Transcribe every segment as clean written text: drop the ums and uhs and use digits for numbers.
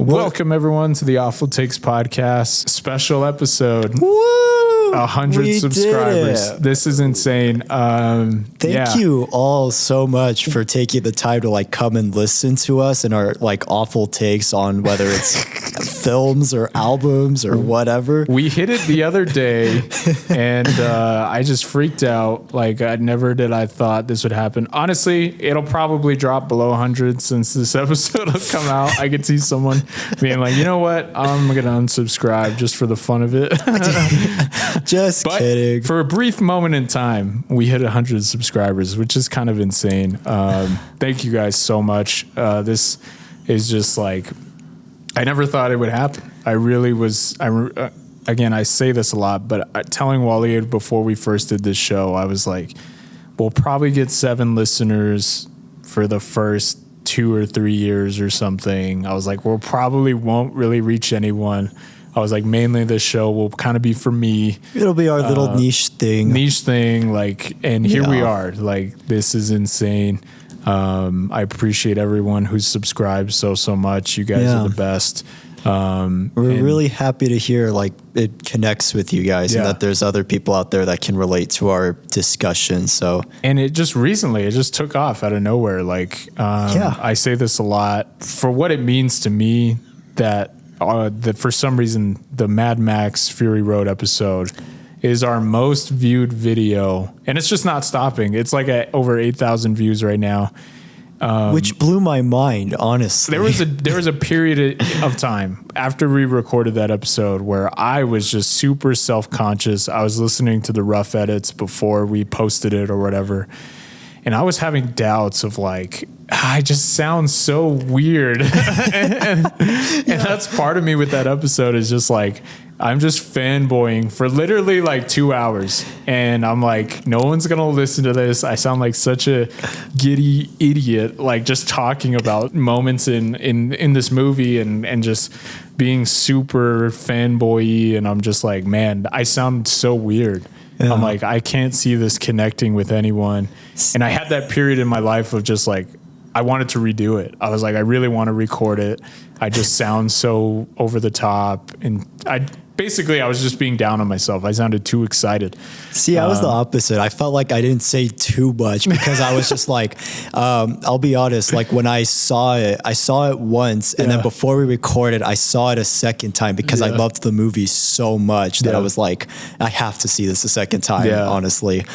Welcome everyone to the Awful Takes podcast special episode. Woo! 100 subscribers. This is insane. Thank you all so much for taking the time to like come and listen to us and our like awful takes on whether it's films or albums or whatever. We hit it the other day and I just freaked out. Like I thought this would happen. Honestly, it'll probably drop below 100 since this episode will come out. I could see someone being like, you know what? I'm going to unsubscribe just for the fun of it. Just kidding. For a brief moment in time, we hit 100 subscribers, which is kind of insane. Thank you guys so much. This is just like, I never thought it would happen. I really was. Again, I say this a lot, but telling Wallied before we first did this show, I was like, we'll probably get 7 listeners for the first 2 or 3 years or something. I was like, we'll probably won't really reach anyone. I was like, mainly this show will kind of be for me. It'll be our little niche thing. Like, and here we are. Like, this is insane. I appreciate everyone who's subscribed so much. You guys are the best. We're really happy to hear like it connects with you guys and that there's other people out there that can relate to our discussion. So, and it just recently, it just took off out of nowhere. Like, I say this a lot for what it means to me that for some reason the Mad Max Fury Road episode is our most viewed video, and it's just not stopping. It's like at over 8,000 views right now, which blew my mind. Honestly, there was a period of time after we recorded that episode where I was just super self-conscious. I was listening to the rough edits before we posted it or whatever, and I was having doubts of like, I just sound so weird. and that's part of me with that episode is just like, I'm just fanboying for literally like 2 hours. And I'm like, no one's going to listen to this. I sound like such a giddy idiot, like just talking about moments in this movie and just being super fanboy-y. And I'm just like, man, I sound so weird. I'm like, I can't see this connecting with anyone. And I had that period in my life of just like, I wanted to redo it. I was like, I really want to record it. I just sound so over the top. And I was just being down on myself. I sounded too excited. See, I was the opposite. I felt like I didn't say too much because I was just like, I'll be honest, like when I saw it once. And then before we recorded, I saw it a second time because I loved the movie so much that I was like, I have to see this a second time, honestly.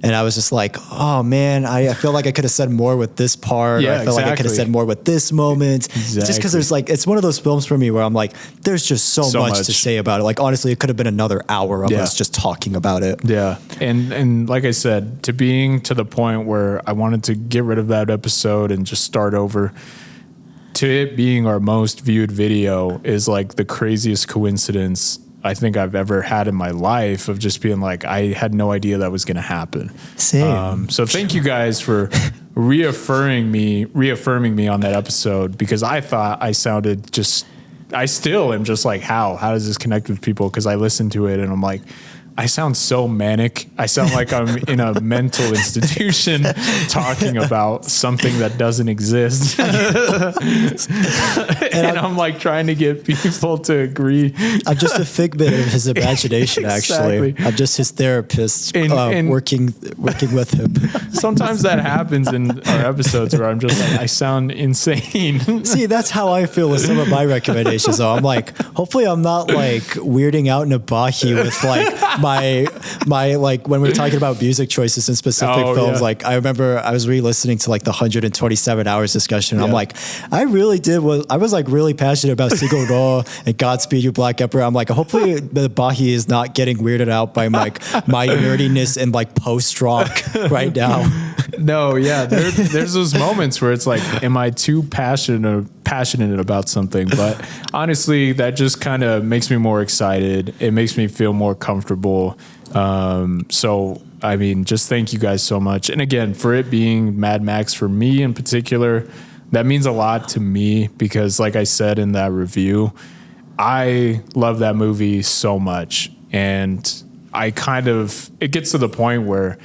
And I was just like, oh man, I feel like I could have said more with this part. I feel like I could have said more with this moment. Just because there's like, it's one of those films for me where I'm like, there's just so much to say about it. Like, honestly, it could have been another hour of us just talking about it. Yeah. And like I said, to being to the point where I wanted to get rid of that episode and just start over, to it being our most viewed video is like the craziest coincidence I think I've ever had in my life of just being like, I had no idea that was going to happen. Same. So thank you guys for reaffirming me on that episode, because I thought I sounded I still am just like, how does this connect with people? Cause I listened to it and I'm like, I sound so manic. I sound like I'm in a mental institution talking about something that doesn't exist. and I'm like trying to get people to agree. I'm just a figment of his imagination, actually. I'm just his therapist and working with him. Sometimes that happens in our episodes where I'm just like, I sound insane. See, that's how I feel with some of my recommendations. So I'm like, hopefully I'm not like weirding out Nabaahi with like my like when we're talking about music choices in specific films. Like I remember I was re-listening to like the 127 hours discussion. And I'm like, I was like really passionate about Sigur Rós and Godspeed You Black Emperor. I'm like, hopefully Nabaahi is not getting weirded out by like my nerdiness and like post rock right now. No, there's those moments where it's like, am I too passionate about something? But honestly, that just kind of makes me more excited. It makes me feel more comfortable. So, I mean, just thank you guys so much. And again, for it being Mad Max for me in particular, that means a lot to me because like I said in that review, I love that movie so much. And it gets to the point where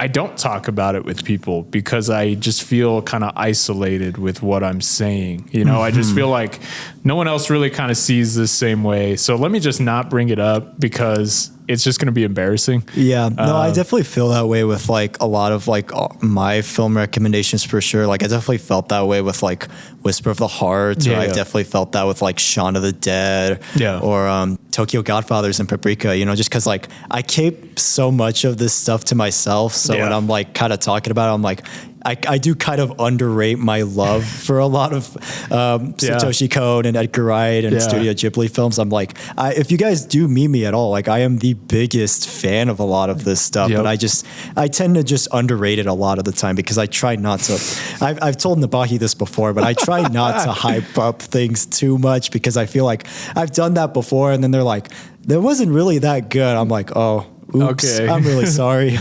I don't talk about it with people because I just feel kind of isolated with what I'm saying. You know, I just feel like no one else really kind of sees this same way. So let me just not bring it up because it's just going to be embarrassing. Yeah, no, I definitely feel that way with like a lot of like my film recommendations for sure. Like I definitely felt that way with like Whisper of the Heart, or I definitely felt that with like Shaun of the Dead, or Tokyo Godfathers and Paprika, you know, just because like I keep so much of this stuff to myself. So when I'm like kind of talking about it, I'm like, I do kind of underrate my love for a lot of Satoshi Kon and Edgar Wright and Studio Ghibli films. I'm like, if you guys do meet me at all, like I am the biggest fan of a lot of this stuff, but I tend to just underrate it a lot of the time because I try not to. I've told Nabaahi this before, but I try not to hype up things too much because I feel like I've done that before, and then they're like, that wasn't really that good. I'm like, oh, oops, I'm really sorry.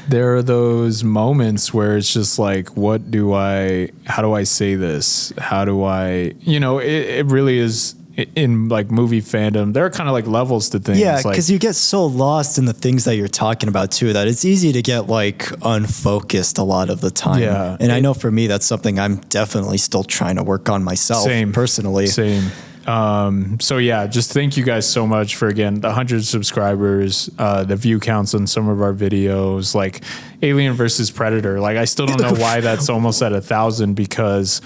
There are those moments where it's just like, how do I say this? How do I, you know, it really is in like movie fandom. There are kind of like levels to things. Yeah, because you get so lost in the things that you're talking about too, that it's easy to get like unfocused a lot of the time. Yeah. And I know for me, that's something I'm definitely still trying to work on myself personally. Same. So yeah, just thank you guys so much for, again, the 100 subscribers, the view counts on some of our videos, like Alien versus Predator. Like I still don't know why that's almost at 1,000, because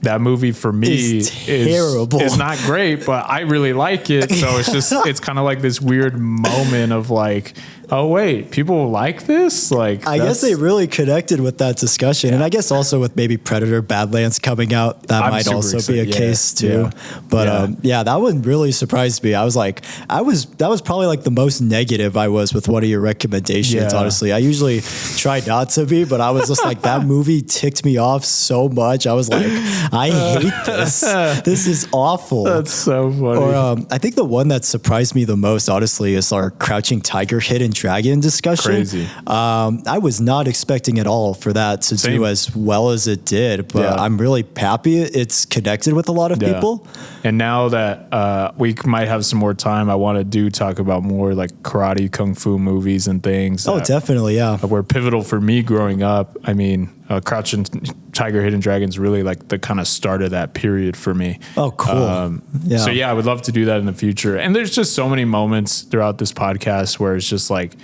that movie for me is not great, but I really like it. So it's just, it's kind of like this weird moment of like, oh wait, people like this? Like I guess they really connected with that discussion. And I guess also with maybe Predator Badlands coming out, that might also be a case too. But that one really surprised me. I was like, that was probably like the most negative I was with one of your recommendations, honestly. I usually try not to be, but I was just like, that movie ticked me off so much. I was like, I hate this. This is awful. That's so funny. Or I think the one that surprised me the most, honestly, is our Crouching Tiger, Hidden Dragon discussion. Crazy. I was not expecting at all for that to do as well as it did, but I'm really happy it's connected with a lot of people. And now that we might have some more time, I want to talk about more like karate, kung fu movies and things. Oh, definitely, yeah. Were pivotal for me growing up. I mean, Crouching Tiger, Hidden Dragon is really like the kind of start of that period for me. Oh, cool. So yeah, I would love to do that in the future. And there's just so many moments throughout this podcast where it's just like,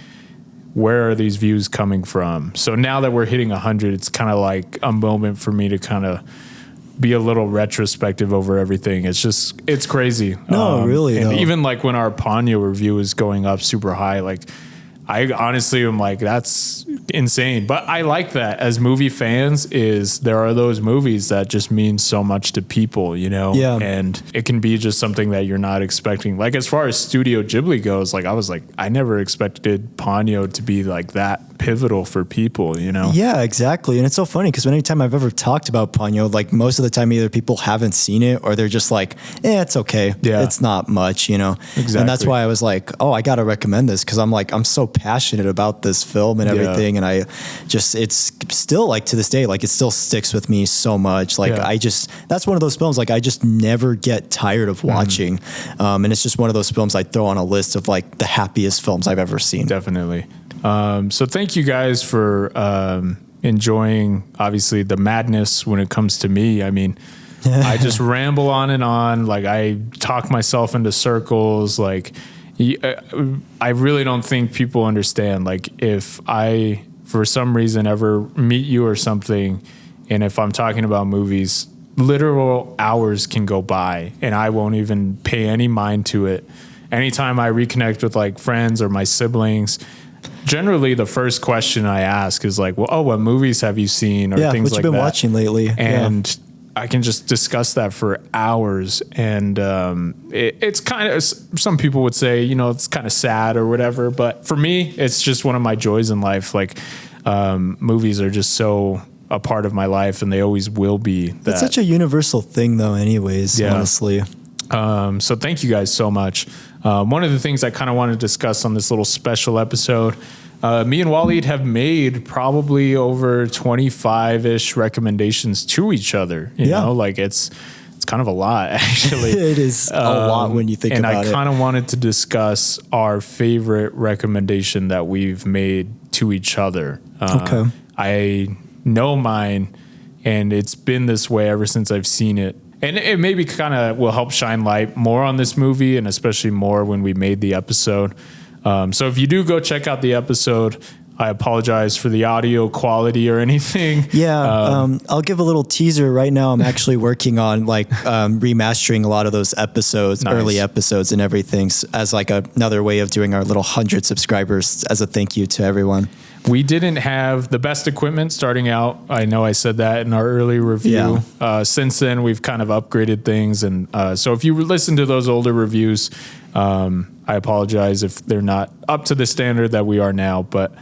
where are these views coming from? So now that we're hitting 100, it's kind of like a moment for me to kind of be a little retrospective over everything. It's crazy. No, really. And even like when our Ponyo review is going up super high, like I honestly am like, that's insane. But I like that as movie fans, is there are those movies that just mean so much to people, you know? Yeah. And it can be just something that you're not expecting. Like as far as Studio Ghibli goes, like I was like, I never expected Ponyo to be like that pivotal for people, you know? Yeah, exactly. And it's so funny because anytime I've ever talked about Ponyo, like most of the time either people haven't seen it or they're just like, it's okay. Yeah. It's not much, you know? Exactly. And that's why I was like, oh, I got to recommend this, because I'm like, I'm so passionate about this film and everything. And I just, it's still like to this day, like it still sticks with me so much. Like that's one of those films, like I just never get tired of watching. And it's just one of those films I throw on a list of like the happiest films I've ever seen. Definitely. So thank you guys for enjoying, obviously, the madness when it comes to me. I mean, I just ramble on and on. Like I talk myself into circles. Like I really don't think people understand. Like if I, for some reason, ever meet you or something, and if I'm talking about movies, literal hours can go by and I won't even pay any mind to it. Anytime I reconnect with like friends or my siblings, generally the first question I ask is like, well, what movies have you seen, or things like that. What you've been watching lately. And I can just discuss that for hours. And it's kind of, some people would say, you know, it's kind of sad or whatever. But for me, it's just one of my joys in life. Like movies are just so a part of my life, and they always will be. It's such a universal thing though anyways, honestly. So thank you guys so much. One of the things I kind of want to discuss on this little special episode, me and Wallied have made probably over 25-ish recommendations to each other. You know, like it's It's kind of a lot, actually. It is a lot when you think about it. And I kind of wanted to discuss our favorite recommendation that we've made to each other. Okay. I know mine, and it's been this way ever since I've seen it. And it maybe kind of will help shine light more on this movie, and especially more when we made the episode. So if you do go check out the episode, I apologize for the audio quality or anything. Yeah, I'll give a little teaser right now. I'm actually working on like remastering a lot of those episodes, early episodes and everything, as like another way of doing our little 100 subscribers as a thank you to everyone. We didn't have the best equipment starting out. I know I said that in our early review. Yeah. Since then, we've kind of upgraded things. And so if you listen to those older reviews, I apologize if they're not up to the standard that we are now. But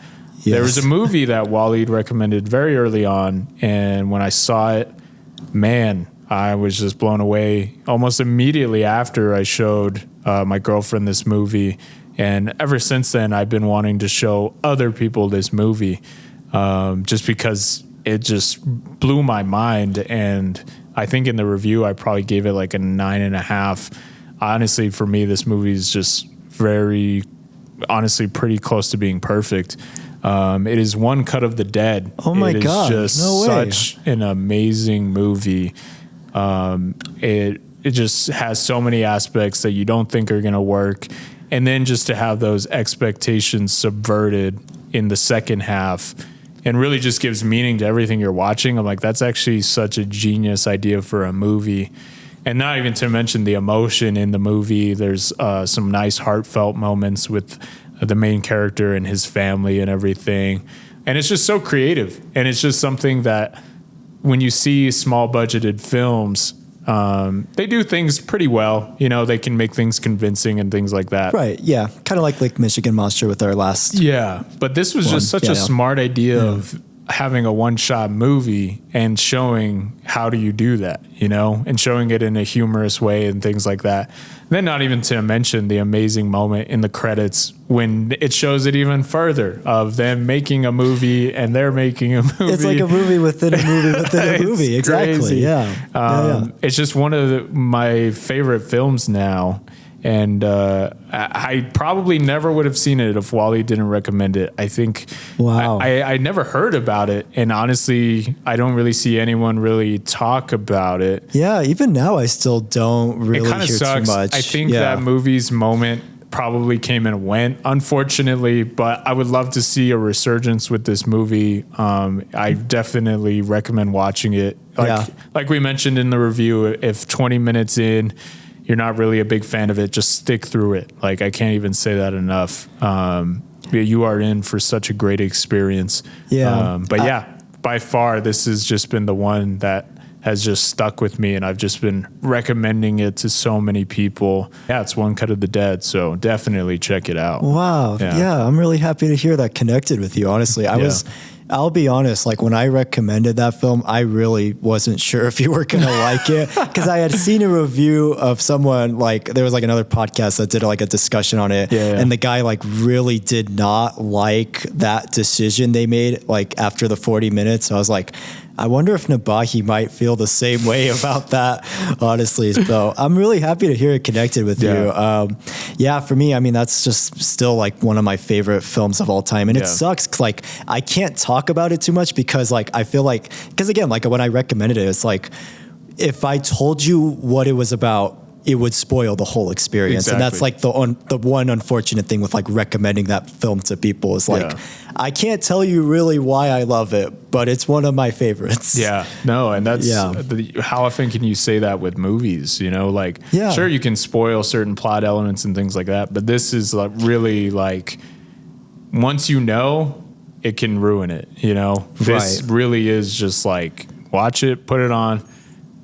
there was a movie that Wallied recommended very early on. And when I saw it, man, I was just blown away almost immediately after I showed my girlfriend this movie. And ever since then, I've been wanting to show other people this movie just because it just blew my mind. And I think in the review, I probably gave it like a 9.5. Honestly, for me, this movie is just pretty close to being perfect. It is One Cut of the Dead. Oh my God. It is just such an amazing movie. It just has so many aspects that you don't think are going to work. And then just to have those expectations subverted in the second half and really just gives meaning to everything you're watching. I'm like, that's actually such a genius idea for a movie. And not even to mention the emotion in the movie. There's some nice heartfelt moments with the main character and his family and everything. And it's just so creative. And it's just something that when you see small budgeted films, they do things pretty well. You know, they can make things convincing and things like that. Right. Yeah. Kind of like Lake Michigan Monster with our last. Yeah. But this was just such a smart idea of having a one-shot movie and showing how do you do that, you know, and showing it in a humorous way and things like that. Then not even to mention the amazing moment in the credits when it shows it even further of them making a movie and they're making a movie. It's like a movie within a movie within a movie. Exactly. Crazy. Yeah. It's just one of my favorite films now. And I probably never would have seen it if Wally didn't recommend it. I think I never heard about it. And honestly, I don't really see anyone really talk about it. Yeah, even now I still don't really hear sucks. too much. I think that movie's moment probably came and went, unfortunately, but I would love to see a resurgence with this movie. I definitely recommend watching it. Like we mentioned in the review, if 20 minutes in, you're not really a big fan of it, just stick through it. Like, I can't even say that enough. You are in for such a great experience. Yeah. By far, this has just been the one that has just stuck with me, and I've just been recommending it to so many people. Yeah, it's One Cut of the Dead, so definitely check it out. Wow. Yeah, I'm really happy to hear that connected with you, honestly. I'll be honest, like when I recommended that film, I really wasn't sure if you were going to like it because I had seen a review of someone, like there was like another podcast that did like a discussion on it. And the guy like really did not like that decision they made like after the 40 minutes. So I was like, I wonder if Nabaahi might feel the same way about that, honestly. So I'm really happy to hear it connected with you. For me, I mean, that's just still like one of my favorite films of all time. And it sucks 'cause like I can't talk about it too much because like I feel like, because again, like when I recommended it, it's like if I told you what it was about, it would spoil the whole experience. Exactly. And that's like the one unfortunate thing with like recommending that film to people is like, I can't tell you really why I love it, but it's one of my favorites. Yeah, no. And that's how often can you say that with movies, you know, like sure, you can spoil certain plot elements and things like that, but this is like really like, once you know, it can ruin it. You know, this really is just like, watch it, put it on.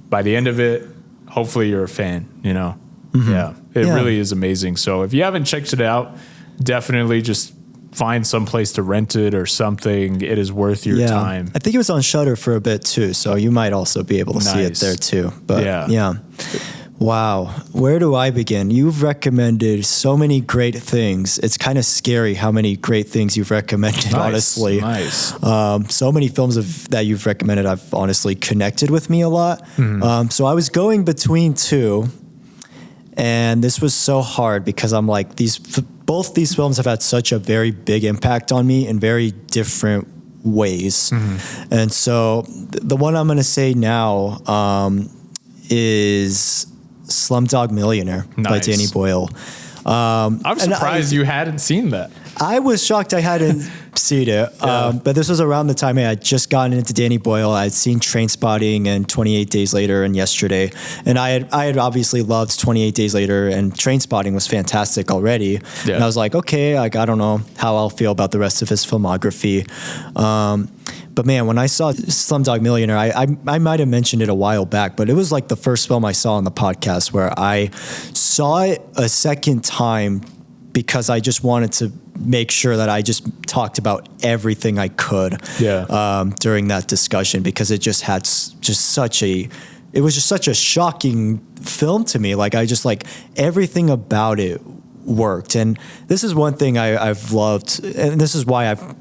By the end of it, hopefully you're a fan, you know? It really is amazing. So if you haven't checked it out, definitely just find some place to rent it or something. It is worth your time. I think it was on Shudder for a bit too, so you might also be able to see it there too. But Wow. Where do I begin? You've recommended so many great things. It's kind of scary how many great things you've recommended, honestly. Nice. So many films that you've recommended I've honestly connected with me a lot. So I was going between two, and this was so hard because I'm like, both these films have had such a very big impact on me in very different ways. And so the one I'm going to say now is Slumdog Millionaire by Danny Boyle. I'm surprised you hadn't seen that. I was shocked I hadn't seen it, but this was around the time I had just gotten into Danny Boyle. I had seen Trainspotting and 28 Days Later and Yesterday, and I had obviously loved 28 Days Later, and Trainspotting was fantastic already. And I was like, okay, like I don't know how I'll feel about the rest of his filmography. But man, when I saw Slumdog Millionaire, I might have mentioned it a while back, but it was like the first film I saw on the podcast where I saw it a second time because I just wanted to make sure that I just talked about everything I could during that discussion, because it just had it was just such a shocking film to me. Like I just like everything about it worked. And this is one thing I've loved, and this is why I've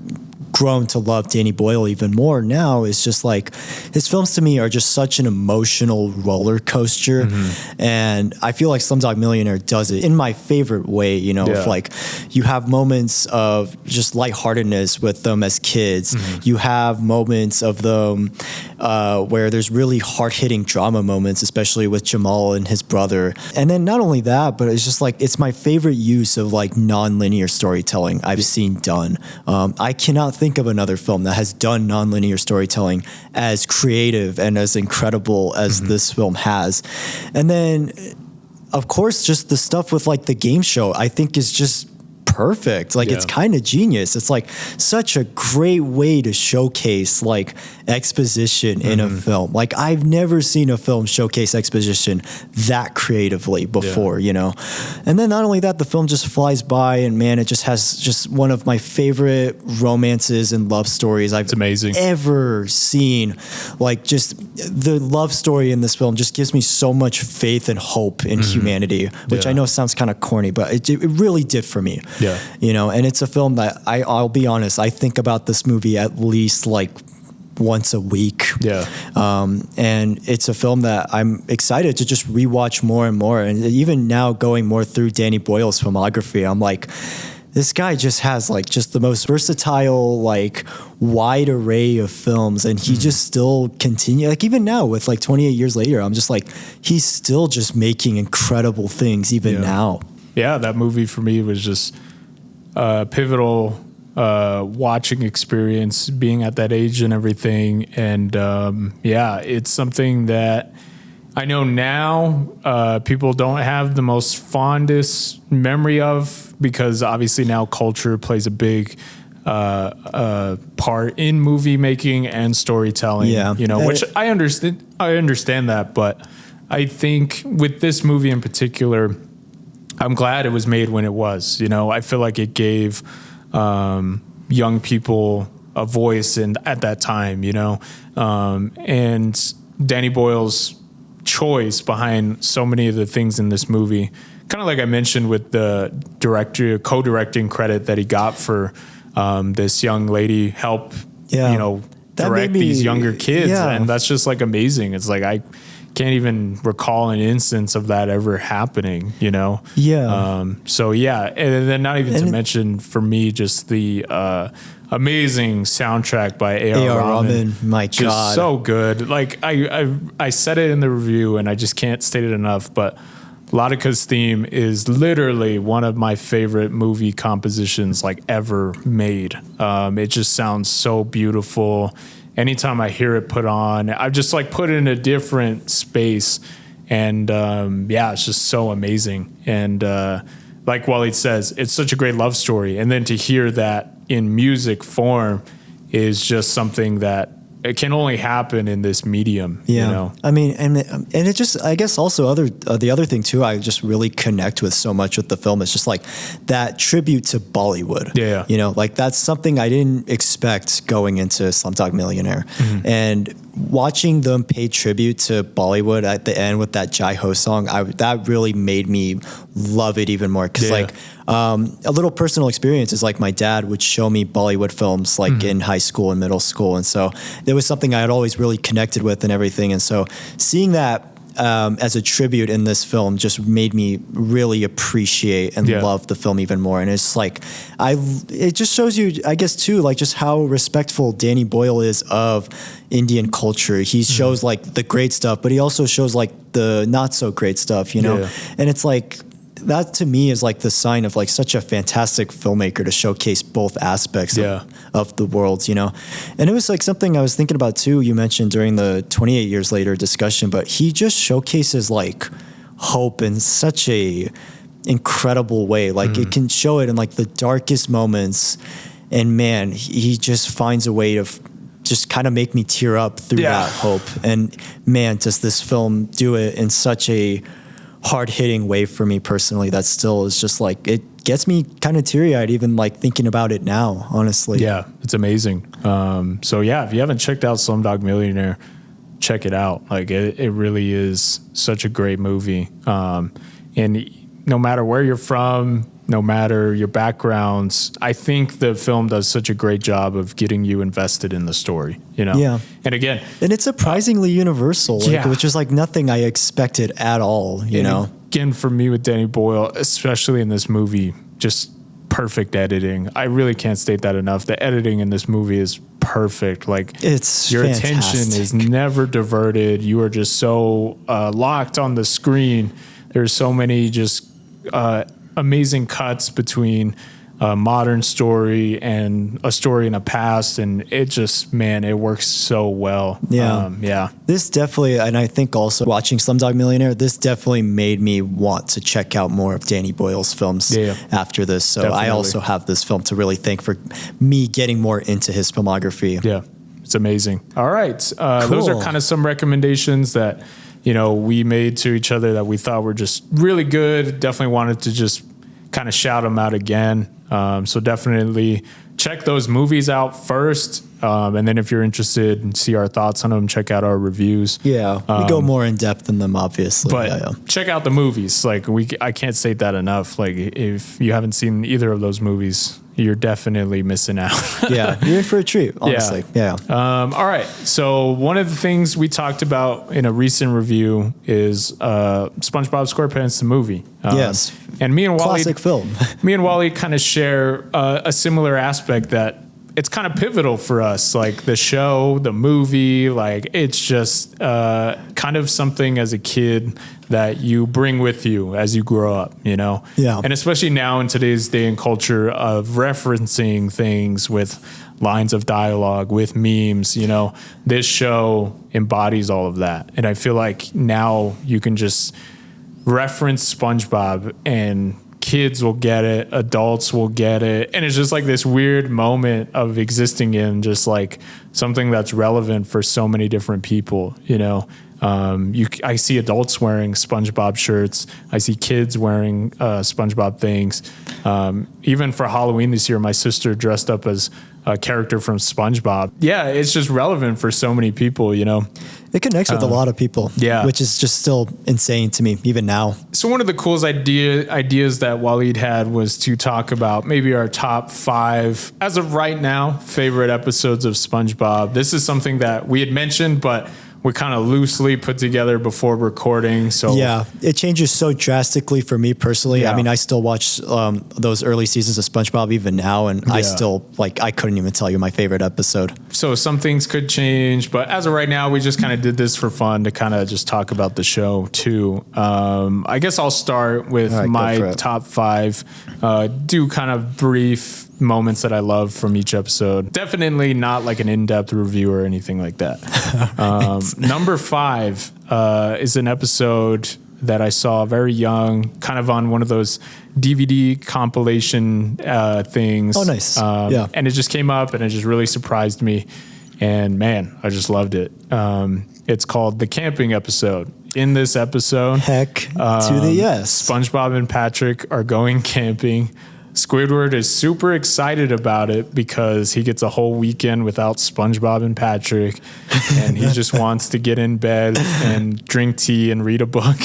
grown to love Danny Boyle even more now, is just like his films to me are just such an emotional roller coaster. And I feel like Slumdog Millionaire does it in my favorite way, you know, if like you have moments of just lightheartedness with them as kids, you have moments of them where there's really hard-hitting drama moments, especially with Jamal and his brother. And then not only that, but it's just like, it's my favorite use of like non-linear storytelling I've seen done. I cannot think of another film that has done non-linear storytelling as creative and as incredible as this film has. And then, of course, just the stuff with like the game show, I think is just perfect. Like it's kind of genius. It's like such a great way to showcase like exposition in a film. Like I've never seen a film showcase exposition that creatively before, you know? And then not only that, the film just flies by, and man, it just has just one of my favorite romances and love stories I've ever seen. Like just the love story in this film just gives me so much faith and hope in humanity, which I know sounds kind of corny, but it really did for me. You know, and it's a film that I'll be honest, I think about this movie at least like once a week. And it's a film that I'm excited to just rewatch more and more. And even now going more through Danny Boyle's filmography, I'm like, this guy just has like just the most versatile, like wide array of films. And he just still continue, like even now with like 28 years later, I'm just like, he's still just making incredible things even now. Yeah, that movie for me was just pivotal watching experience, being at that age and everything. And it's something that I know now people don't have the most fondest memory of, because obviously now culture plays a big part in movie making and storytelling. You know, which I understand that, but I think with this movie in particular, I'm glad it was made when it was. You know, I feel like it gave young people a voice at that time, you know, and Danny Boyle's choice behind so many of the things in this movie, kind of like I mentioned with the co-directing credit that he got for this young lady help, you know, direct these younger kids. And that's just like amazing. It's like, I can't even recall an instance of that ever happening, you know? So yeah. And then not even to mention for me, just the amazing soundtrack by A.R. Rahman. My just God. So good. Like I said it in the review and I just can't state it enough, but Lautika's theme is literally one of my favorite movie compositions like ever made. It just sounds so beautiful. Anytime I hear it put on, I'm just like put in a different space. And it's just so amazing. And like Wallied says, it's such a great love story. And then to hear that in music form is just something that it can only happen in this medium. You know? I mean, and it just, I guess also the other thing too, I just really connect with so much with the film. It's just like that tribute to Bollywood. You know, like that's something I didn't expect going into Slumdog Millionaire. And watching them pay tribute to Bollywood at the end with that Jai Ho song, that really made me love it even more. Because a little personal experience is like my dad would show me Bollywood films like in high school and middle school, and so there was something I had always really connected with and everything. And so seeing that as a tribute in this film just made me really appreciate and love the film even more. And it's like, it just shows you, I guess too, like just how respectful Danny Boyle is of Indian culture. He shows like the great stuff, but he also shows like the not so great stuff, you know? And it's like, that to me is like the sign of like such a fantastic filmmaker to showcase both aspects of the world, you know? And it was like something I was thinking about too, you mentioned during the 28 Years Later discussion, but he just showcases like hope in such a incredible way. Like it can show it in like the darkest moments, and man, he just finds a way to just kind of make me tear up through that hope. And man, does this film do it in such a hard-hitting way for me personally that still is just like, it gets me kind of teary-eyed even like thinking about it now, honestly. Yeah, it's amazing. So yeah, if you haven't checked out Slumdog Millionaire, check it out. Like it really is such a great movie. And no matter where you're from, no matter your backgrounds, I think the film does such a great job of getting you invested in the story, you know? Yeah. And again, and it's surprisingly universal, like, which is like nothing I expected at all, you know? Again, for me with Danny Boyle, especially in this movie, just perfect editing. I really can't state that enough. The editing in this movie is perfect. Like it's your fantastic. attention is never diverted. You are just so locked on the screen. There's so many just amazing cuts between a modern story and a story in the past, and it just, man, it works so well. This definitely, and I think also watching Slumdog Millionaire, this definitely made me want to check out more of Danny Boyle's films after this. So definitely. I also have this film to really thank for me getting more into his filmography. Yeah, it's amazing. All right, cool. Those are kind of some recommendations that, you know, we made to each other that we thought were just really good. Definitely wanted to just kind of shout them out again. So definitely check those movies out first. And then if you're interested and see our thoughts on them, check out our reviews. Yeah, we go more in depth in them, obviously. But check out the movies. Like I can't state that enough. Like if you haven't seen either of those movies, you're definitely missing out. Yeah, you're in for a treat, honestly. Yeah. All right. So one of the things we talked about in a recent review is SpongeBob SquarePants the movie. Yes. And me and Wallied, classic film. Me and Wallied kind of share a similar aspect that it's kind of pivotal for us. Like the show, the movie, like it's just kind of something as a kid that you bring with you as you grow up, you know? Yeah. And especially now in today's day and culture of referencing things with lines of dialogue, with memes, you know, this show embodies all of that. And I feel like now you can just reference SpongeBob and kids will get it, adults will get it. And it's just like this weird moment of existing in just like something that's relevant for so many different people, you know? I see adults wearing SpongeBob shirts. I see kids wearing SpongeBob things. Even for Halloween this year, my sister dressed up as a character from SpongeBob. Yeah, it's just relevant for so many people, you know? It connects with a lot of people, which is just still insane to me, even now. So one of the coolest ideas that Wallied had was to talk about maybe our top 5, as of right now, favorite episodes of SpongeBob. This is something that we had mentioned, but we kind of loosely put together before recording. So yeah, it changes so drastically for me personally. I mean, I still watch those early seasons of SpongeBob even now, and I still I couldn't even tell you my favorite episode. So some things could change, but as of right now, we just kind of did this for fun to kind of just talk about the show too. I guess I'll start with my top 5. Do kind of brief moments that I love from each episode. Definitely not like an in-depth review or anything like that. Number 5 is an episode that I saw very young, kind of on one of those DVD compilation things. Oh, nice. And it just came up and it just really surprised me. And man, I just loved it. It's called The Camping Episode. In this episode, heck to the yes, SpongeBob and Patrick are going camping. Squidward is super excited about it because he gets a whole weekend without SpongeBob and Patrick, and he just wants to get in bed and drink tea and read a book.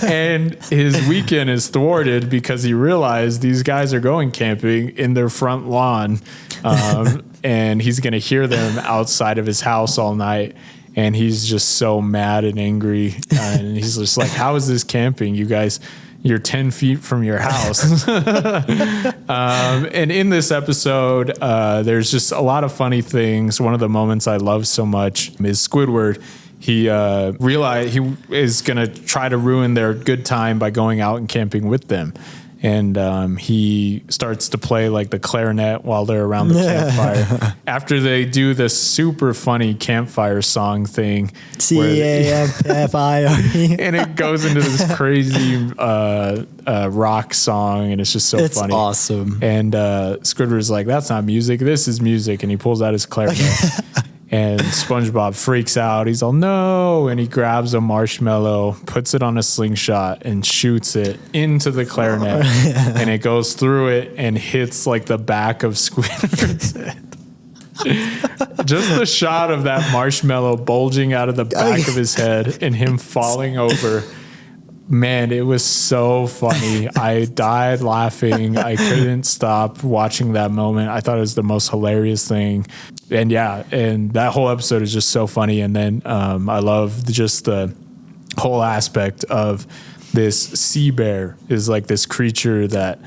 And his weekend is thwarted because he realized these guys are going camping in their front lawn, and he's going to hear them outside of his house all night. And he's just so mad and angry. And he's just like, how is this camping? You guys, you're 10 feet from your house. And in this episode, there's just a lot of funny things. One of the moments I love so much is Squidward. He realized he is going to try to ruin their good time by going out and camping with them. And he starts to play like the clarinet while they're around the campfire. After they do this super funny campfire song thing. C-A-M-F-I-R-E. And it goes into this crazy rock song, and it's just so funny. It's awesome. And Squidward's like, that's not music, this is music. And he pulls out his clarinet. And SpongeBob freaks out. He's all, no. And he grabs a marshmallow, puts it on a slingshot, and shoots it into the clarinet. And it goes through it and hits like the back of Squidward's head. Just the shot of that marshmallow bulging out of the back of his head and him falling over. Man, it was so funny. I died laughing. I couldn't stop watching that moment. I thought it was the most hilarious thing. And yeah, and that whole episode is just so funny. And then I love just the whole aspect of this sea bear is like this creature that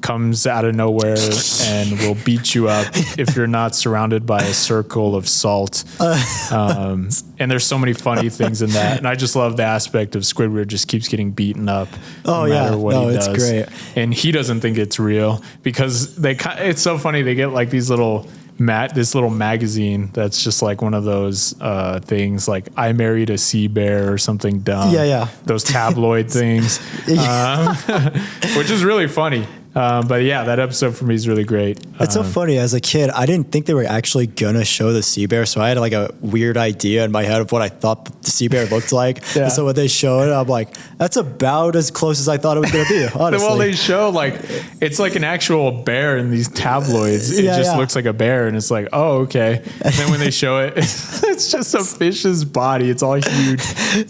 comes out of nowhere and will beat you up if you're not surrounded by a circle of salt. And there's so many funny things in that. And I just love the aspect of Squidward just keeps getting beaten up no matter what he does. It's great. And he doesn't think it's real because it's so funny. They get like these little this little magazine that's just like one of those things like I Married a Sea Bear or something dumb. Yeah. Those tabloid things, which is really funny. But yeah, that episode for me is really great. It's so funny. As a kid, I didn't think they were actually gonna show the sea bear, so I had like a weird idea in my head of what I thought the sea bear looked like. Yeah. And so when they show it, I'm like, that's about as close as I thought it was gonna be. Honestly, well, they show like it's like an actual bear in these tabloids. It just looks like a bear, and it's like, oh, okay. And then when they show it, it's just a fish's body. It's all huge,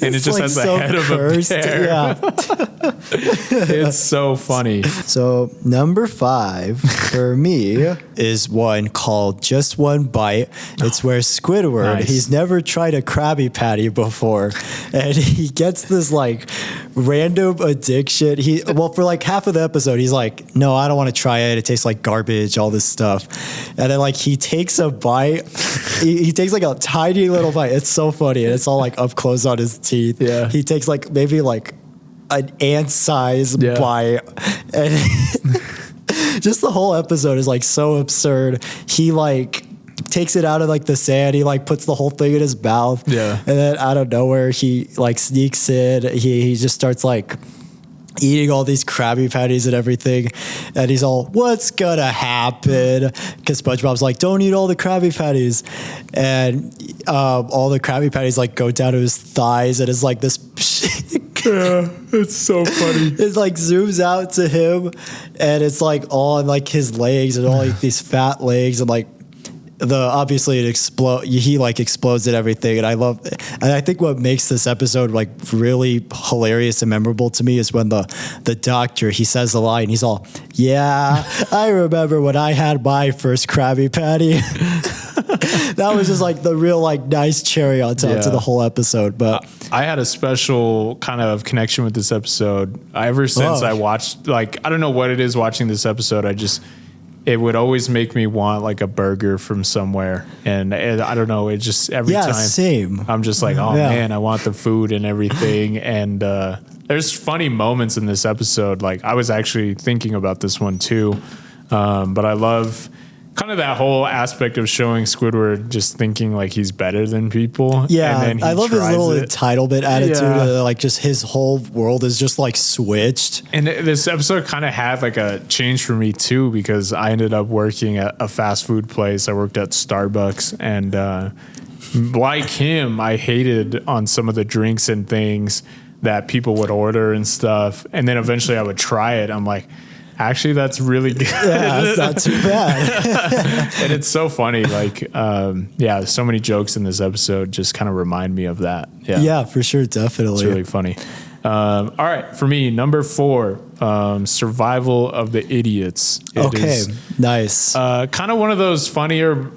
and it just has the head cursed. Of a bear. Yeah. It's so funny. So number 5 for me is one called Just One Bite. It's where Squidward, he's never tried a Krabby Patty before, and he gets this like random addiction. For like half of the episode, he's like, no, I don't want to try it. It tastes like garbage, all this stuff. And then like he takes a bite. He takes like a tiny little bite. It's so funny. And it's all like up close on his teeth. Yeah. He takes like maybe like an ant-sized bite, and just the whole episode is like so absurd. He like takes it out of like the sand. He like puts the whole thing in his mouth. Yeah, and then out of nowhere he like sneaks in. He just starts like eating all these Krabby Patties and everything, and he's all, what's gonna happen? Because SpongeBob's like, don't eat all the Krabby Patties, and all the Krabby Patties like go down to his thighs, and it's like this yeah, it's so funny. It like zooms out to him, and it's like all on like his legs and all like these fat legs, and like obviously it explodes. He like explodes and everything, and I love it. And I think what makes this episode like really hilarious and memorable to me is when the doctor, he says the line, he's all, yeah, I remember when I had my first Krabby Patty. That was just like the real like nice cherry on top to the whole episode. But I had a special kind of connection with this episode ever since I watched, like, I don't know what it is watching this episode. It would always make me want like a burger from somewhere. And I don't know, it just every time same. I'm just like, oh man, I want the food and everything. And there's funny moments in this episode. Like I was actually thinking about this one too. But I love kind of that whole aspect of showing Squidward just thinking like he's better than people. Yeah, and then I love his little entitlement attitude. Like just his whole world is just like switched. And this episode kind of had like a change for me too, because I ended up working at a fast food place. I worked at Starbucks, and like him, I hated on some of the drinks and things that people would order and stuff. And then eventually I would try it. I'm like, actually, that's really good. Yeah, it's not too bad. And it's so funny. Like, yeah, so many jokes in this episode just kind of remind me of that. Yeah, for sure. Definitely. It's really funny. All right. For me, number 4, Survival of the Idiots. Nice. Kind of one of those funnier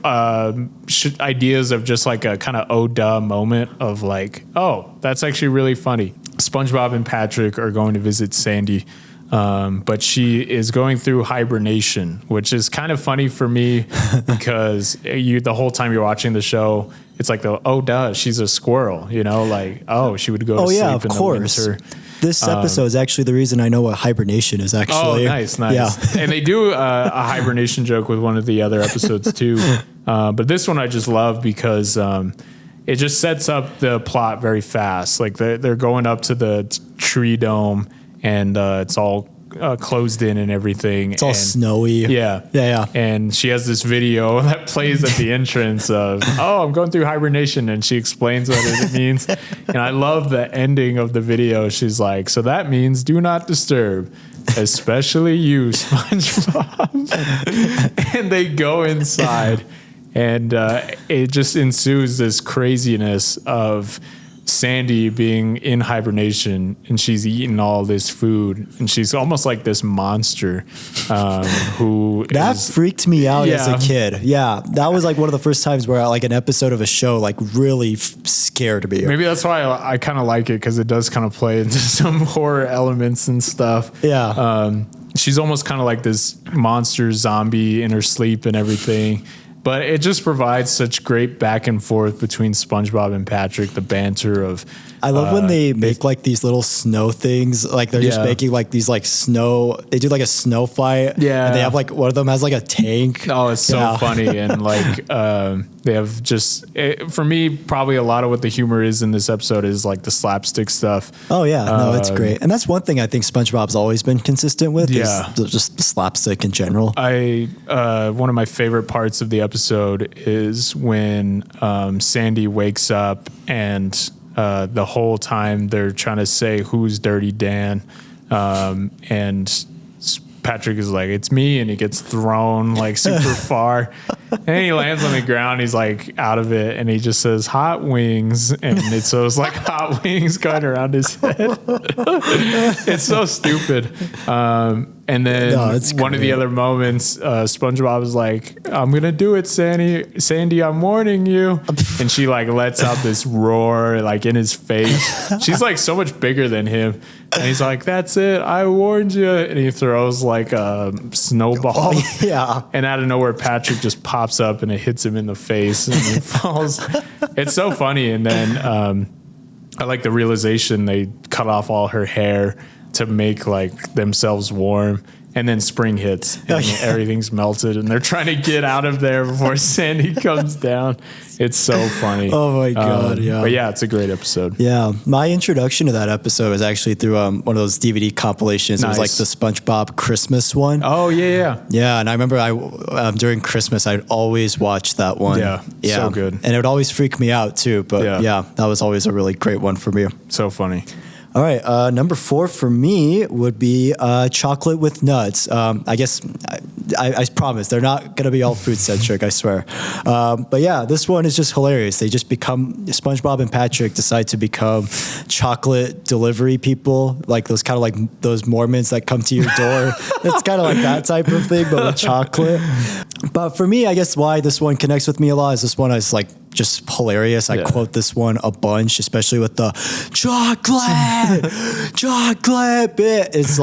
ideas of just like a kind of oh duh moment of like, oh, that's actually really funny. SpongeBob and Patrick are going to visit Sandy. But she is going through hibernation, which is kind of funny for me because the whole time you're watching the show, it's like oh duh, she's a squirrel, you know, like, oh, she would go to sleep of in course. the winter. This episode is actually the reason I know what hibernation is actually. Oh, nice. Yeah. And they do a hibernation joke with one of the other episodes too. But this one I just love because it just sets up the plot very fast. Like they're going up to the tree dome and it's all closed in and everything. It's all snowy. Yeah. And she has this video that plays at the entrance of, oh, I'm going through hibernation. And she explains what it means. And I love the ending of the video. She's like, so that means do not disturb, especially you, SpongeBob. And they go inside and it just ensues this craziness of Sandy being in hibernation and she's eating all this food and she's almost like this monster who that freaked me out as a kid. Yeah, that was like one of the first times where like an episode of a show like really scared me. Maybe that's why I kind of like it because it does kind of play into some horror elements and stuff. Yeah. She's almost kind of like this monster zombie in her sleep and everything. But it just provides such great back and forth between SpongeBob and Patrick, the banter of... I love when they make like these little snow things. Like they're just making like these like snow... They do like a snow fight. Yeah. And they have like... One of them has like a tank. Oh, it's so funny. And like they have just... for me, probably a lot of what the humor is in this episode is like the slapstick stuff. Oh, yeah. No, it's great. And that's one thing I think SpongeBob's always been consistent with is just the slapstick in general. One of my favorite parts of the episode is when Sandy wakes up and the whole time they're trying to say who's Dirty Dan, and Patrick is like, it's me, and he gets thrown like super far and he lands on the ground. He's like out of it and he just says hot wings, and it's like hot wings going around his head. It's so stupid. And then one of the other moments, SpongeBob is like, I'm going to do it, Sandy, I'm warning you. And she like lets out this roar like in his face. She's like so much bigger than him. And he's like, that's it, I warned you. And he throws like a snowball. And out of nowhere, Patrick just pops up and it hits him in the face and he falls. It's so funny. And then I like the realization they cut off all her hair to make like themselves warm, and then spring hits and everything's melted and they're trying to get out of there before Sandy comes down. It's so funny. Oh my God. But yeah, it's a great episode. Yeah. My introduction to that episode was actually through one of those DVD compilations. Nice. It was like the SpongeBob Christmas one. Oh yeah. Yeah. And I remember during Christmas, I'd always watch that one. Yeah. So good. And it would always freak me out too. But yeah, that was always a really great one for me. So funny. All right, number 4 for me would be chocolate with nuts. I guess I promise they're not gonna be all food centric, I swear. But yeah, this one is just hilarious. They just SpongeBob and Patrick decide to become chocolate delivery people, like those kind of like those Mormons that come to your door. It's kind of like that type of thing, but with chocolate. But for me, I guess why this one connects with me a lot is this one is like just hilarious. I quote this one a bunch, especially with the chocolate bit. It's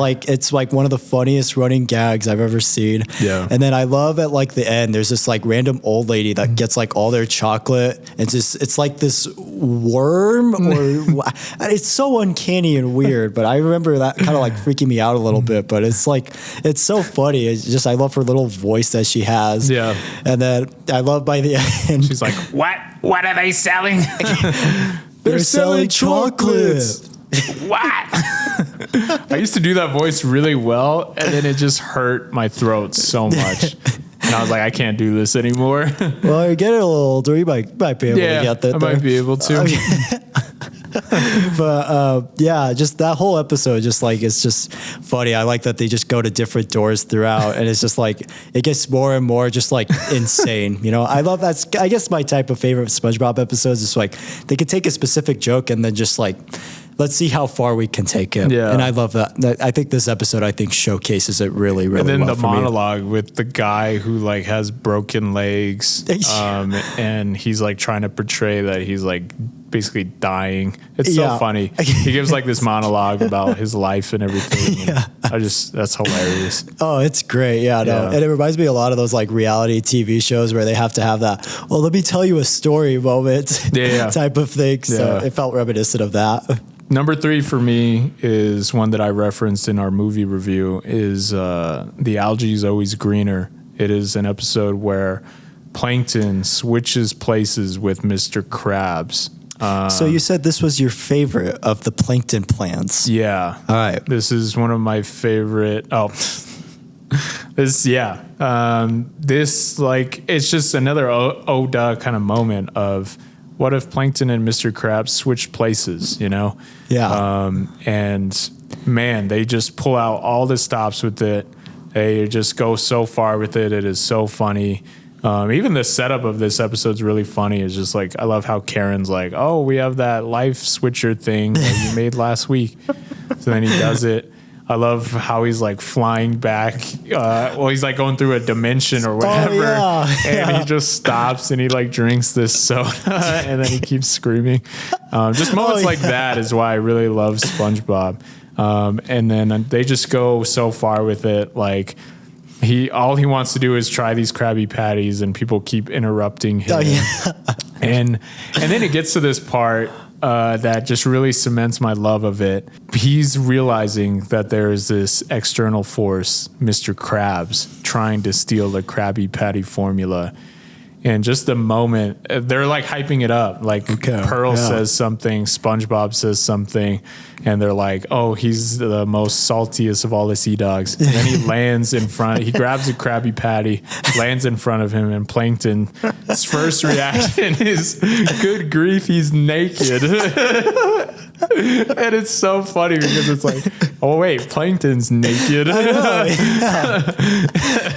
like one of the funniest running gags I've ever seen. Yeah. And then I love at like the end, there's this like random old lady that gets like all their chocolate. And it's like this worm or it's so uncanny and weird, but I remember that kind of like freaking me out a little bit, but it's so funny. It's just, I love her little voice that she has. Yeah. And then I love by the end, she's like, what are they selling? They're selling chocolates. What? I used to do that voice really well, and then it just hurt my throat so much. And I was like, I can't do this anymore. Well, you're getting a little older. You might be able to get that. I might be able to. But yeah, just that whole episode, just like, it's just funny. I like that they just go to different doors throughout, and it's just like, it gets more and more just like insane. You know, I love that's, I guess my type of favorite SpongeBob episodes is like, they could take a specific joke and then just like, let's see how far we can take it. Yeah. And I love that. I think this episode, I think, showcases it really, really well. And then the monologue with the guy who like has broken legs, and he's like trying to portray that he's like basically dying. It's so funny. He gives like this monologue about his life and everything. And that's hilarious. Oh, it's great. Yeah, no. And it reminds me a lot of those like reality TV shows where they have to have that, well, let me tell you a story moment type of thing. So it felt reminiscent of that. Number 3 for me is one that I referenced in our movie review, is The Algae is Always Greener. It is an episode where Plankton switches places with Mr. Krabs. So you said this was your favorite of the Plankton plans. Yeah. All right. This is one of my favorite. This, this, like, it's just another Oda kind of moment of, what if Plankton and Mr. Krabs switch places, you know? Yeah. And man, they just pull out all the stops with it. They just go so far with it. It is so funny. Even the setup of this episode is really funny. It's just like, I love how Karen's like, oh, we have that life switcher thing that you made last week. So then he does it. I love how he's like flying back. He's like going through a dimension or whatever. And he just stops and he like drinks this soda and then he keeps screaming. Just moments like that is why I really love SpongeBob. And then they just go so far with it. Like all he wants to do is try these Krabby Patties and people keep interrupting him. And then it gets to this part that just really cements my love of it. He's realizing that there is this external force, Mr. Krabs, trying to steal the Krabby Patty formula. And just the moment, they're like hyping it up. Like Pearl says something, SpongeBob says something, and they're like, oh, he's the most saltiest of all the sea dogs. And then he lands in front, he grabs a Krabby Patty, lands in front of him, and Plankton's first reaction is, good grief, he's naked. And it's so funny because it's like, oh wait, Plankton's naked. I know,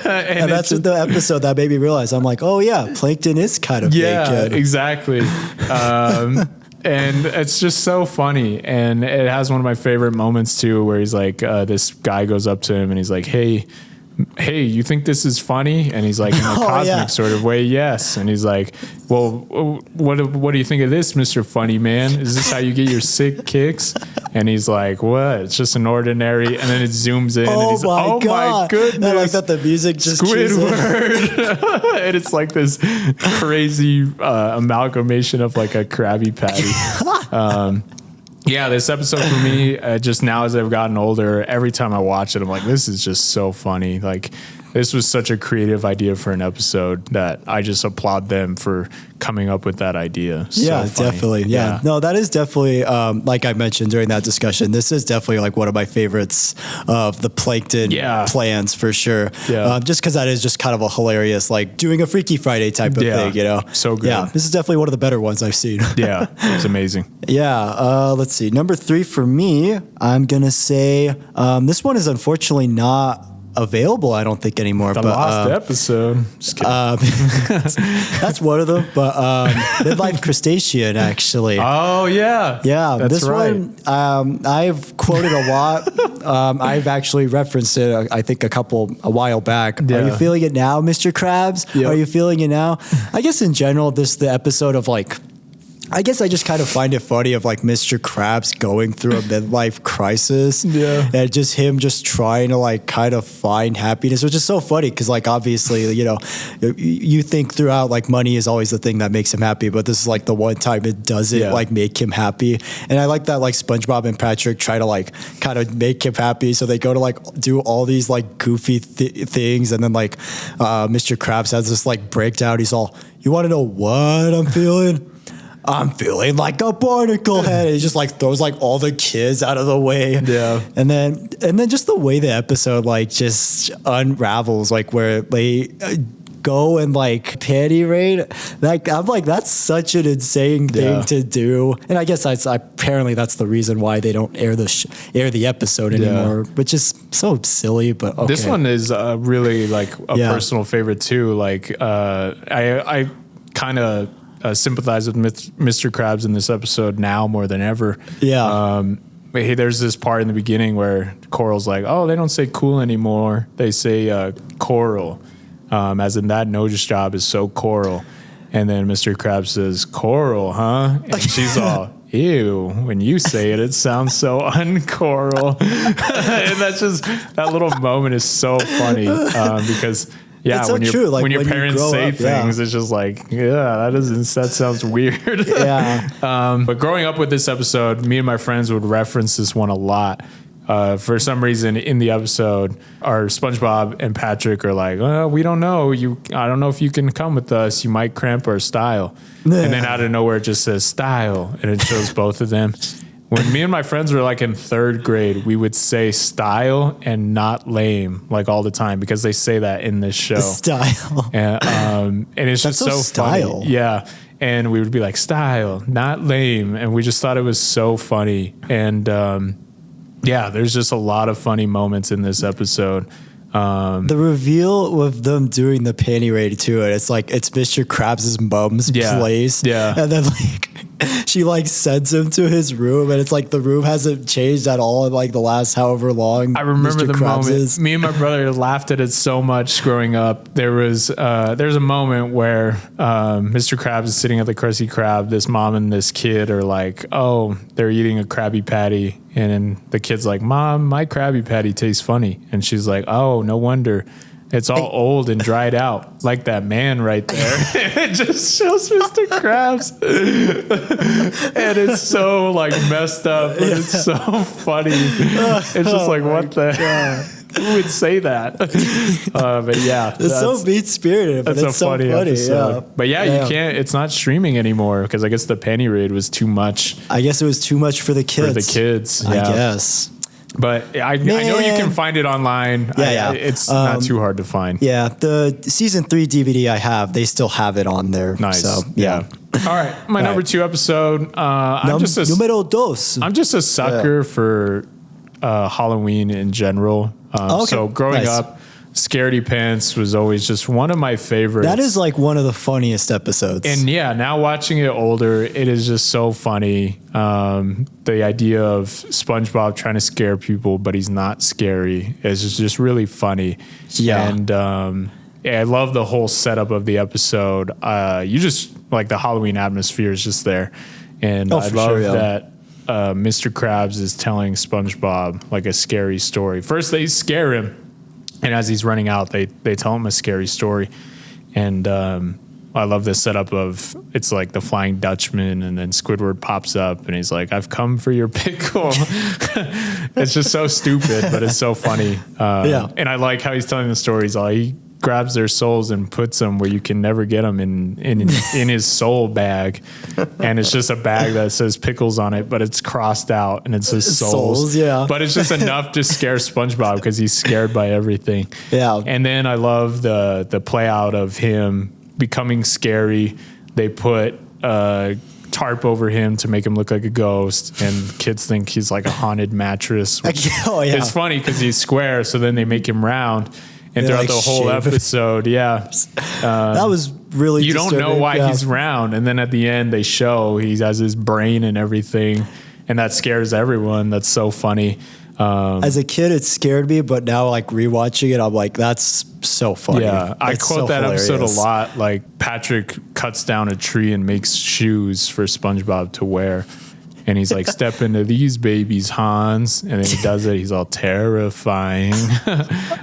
and that's the episode that made me realize. I'm like, oh yeah, Plankton is kind of naked. Yeah, exactly. And it's just so funny. And it has one of my favorite moments too, where he's like, this guy goes up to him and he's like, hey, you think this is funny? And he's like, in a cosmic sort of way, yes. And he's like, well, what do you think of this, Mr. Funny Man? Is this how you get your sick kicks? And he's like, what? It's just an ordinary. And then it zooms in. And he's like, my goodness. I like that the music just Squidward. And it's like this crazy amalgamation of like a Krabby Patty. Yeah, this episode for me, just now as I've gotten older, every time I watch it, I'm like, this is just so funny. Like, this was such a creative idea for an episode that I just applaud them for coming up with that idea. Yeah, definitely. Yeah. No, that is definitely, like I mentioned during that discussion, this is definitely like one of my favorites of the Plankton plans for sure. Yeah. Just because that is just kind of a hilarious, like doing a Freaky Friday type of thing, you know? So good. Yeah, this is definitely one of the better ones I've seen. Yeah, it's amazing. Yeah. Let's see. Number 3 for me, I'm going to say this one is unfortunately not available, I don't think, anymore. The lost episode. Just kidding. That's one of them. But Midlife Crustacean, actually. Oh, yeah. Yeah. That's this one, I've quoted a lot. I've actually referenced it, I think, a while back. Yeah. Are you feeling it now, Mr. Krabs? Yep. Are you feeling it now? I guess in general, the episode of like, I guess I just kind of find it funny of like Mr. Krabs going through a midlife crisis, and just him just trying to like kind of find happiness, which is so funny because like obviously, you know, you think throughout like money is always the thing that makes him happy, but this is like the one time it doesn't like make him happy. And I like that like SpongeBob and Patrick try to like kind of make him happy, so they go to like do all these like goofy things, and then like Mr. Krabs has this like breakdown. He's all, you want to know what I'm feeling? I'm feeling like a barnacle head. He just like throws like all the kids out of the way. Yeah. And then just the way the episode like just unravels, like where they go and like panty raid. Like I'm like, that's such an insane thing to do. And I guess apparently that's the reason why they don't air the episode anymore, which is so silly. But okay. This one is really like a personal favorite too. Like I kind of sympathize with Mr. Krabs in this episode now more than ever. Yeah. Hey, there's this part in the beginning where Coral's like, oh, they don't say cool anymore. They say coral, as in that nose job is so coral. And then Mr. Krabs says, coral, huh? And she's all, ew, when you say it, it sounds so uncoral. And that's just, that little moment is so funny because... Yeah, it's so true. Like when your parents say things, it's just like, that sounds weird. Yeah. But growing up with this episode, me and my friends would reference this one a lot. For some reason in the episode, our SpongeBob and Patrick are like, we don't know. I don't know if you can come with us. You might cramp our style. And then out of nowhere, it just says style. And it shows both of them. When me and my friends were like in third grade, we would say style and not lame like all the time because they say that in this show. Style. And it's just so style. Funny. Yeah. And we would be like style, not lame. And we just thought it was so funny. And there's just a lot of funny moments in this episode. The reveal with them doing the panty raid too, and it's like it's Mr. Krabs' mom's place. Yeah. And then like she like sends him to his room, and it's like the room hasn't changed at all in like the last however long. I remember the moment. Me and my brother laughed at it so much growing up. There's a moment where Mr. Krabs is sitting at the Krusty Krab. This mom and this kid are like, oh, they're eating a Krabby Patty. And then the kid's like, Mom, my Krabby Patty tastes funny. And she's like, oh, no wonder. It's all old and dried out. Like that man right there. It just shows Mr. Krabs. And it's so like messed up, but it's so funny. It's just like, what the heck? Who would say that? But yeah. It's so mean-spirited, but it's so funny. Yeah. But you can't, it's not streaming anymore because I guess the panty raid was too much. I guess it was too much for the kids. I guess. But I know you can find it online. It's not too hard to find. Yeah, the season 3 DVD I have, they still have it on there. Nice. So, yeah. All right, my number 2 episode. I'm just a sucker for Halloween in general. So growing up, Scaredy Pants was always just one of my favorites. That is like one of the funniest episodes. And now watching it older, it is just so funny. The idea of SpongeBob trying to scare people, but he's not scary is just really funny. Yeah. And I love the whole setup of the episode. You just like the Halloween atmosphere is just there. And I love that Mr. Krabs is telling SpongeBob like a scary story. First they scare him. And as he's running out, they tell him a scary story. And I love this setup of it's like the Flying Dutchman and then Squidward pops up and he's like, I've come for your pickle. It's just so stupid, but it's so funny. And I like how he's telling the stories. He grabs their souls and puts them where you can never get them in his soul bag. And it's just a bag that says pickles on it, but it's crossed out and it says souls. But it's just enough to scare SpongeBob because he's scared by everything. Yeah. And then I love the play out of him becoming scary. They put tarp over him to make him look like a ghost, and kids think he's like a haunted mattress. It's funny because he's square, so then they make him round. And throughout the whole episode, that was really you don't know why he's round, and then at the end they show he has his brain and everything, and that scares everyone. That's so funny. As a kid, it scared me, but now like rewatching it, I'm like, that's so funny. Yeah, I quote that episode a lot. Like Patrick cuts down a tree and makes shoes for SpongeBob to wear. And he's like, step into these babies, Hans. And then he does it. He's all terrifying.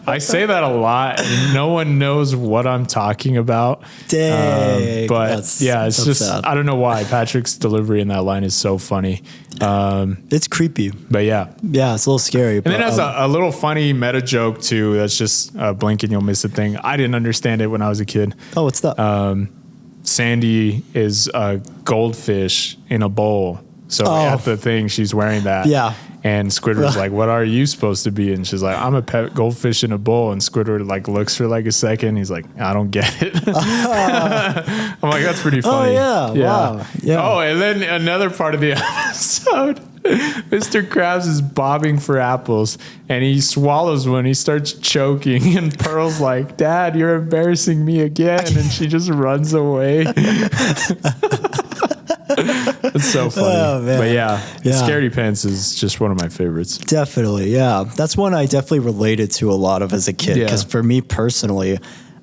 I say that a lot. And no one knows what I'm talking about. Dang. But it's just, sad. I don't know why. Patrick's delivery in that line is so funny. It's creepy. But yeah. Yeah, it's a little scary. And then it has a little funny meta joke too. That's just blink and you'll miss a thing. I didn't understand it when I was a kid. Oh, what's that? Sandy is a goldfish in a bowl. So at the thing, she's wearing that. Yeah. And Squidward's like, what are you supposed to be? And she's like, I'm a pet goldfish in a bowl. And Squidward like looks for like a second. He's like, I don't get it. I'm like, that's pretty funny. Oh, yeah. Wow. Yeah. Oh, and then another part of the episode, Mr. Krabs is bobbing for apples and he swallows one. He starts choking and Pearl's like, Dad, you're embarrassing me again. And she just runs away. It's so funny. Oh, man. But yeah, Scaredy Pants is just one of my favorites. Definitely, yeah. That's one I definitely related to a lot of as a kid. Because for me personally,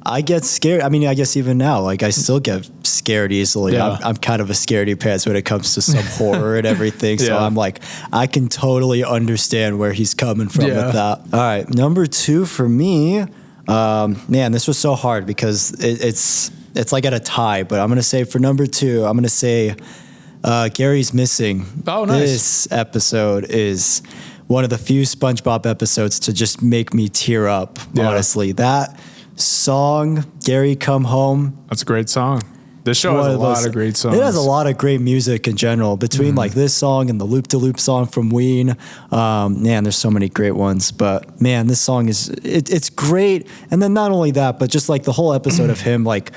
I get scared. I mean, I guess even now, like I still get scared easily. Yeah. I'm kind of a scaredy pants when it comes to some horror and everything. So I'm like, I can totally understand where he's coming from with that. All right, number 2 for me. Man, this was so hard because it's like at a tie. But I'm gonna say for number 2, I'm gonna say Gary's Missing. Oh, nice. This episode is one of the few SpongeBob episodes to just make me tear up. Honestly, that song, Gary Come Home. That's a great song. This show has a lot of great songs. It has a lot of great music in general between like this song and the Loop de Loop song from Ween. Man, there's so many great ones, but man, this song it's great. And then not only that, but just like the whole episode of him, like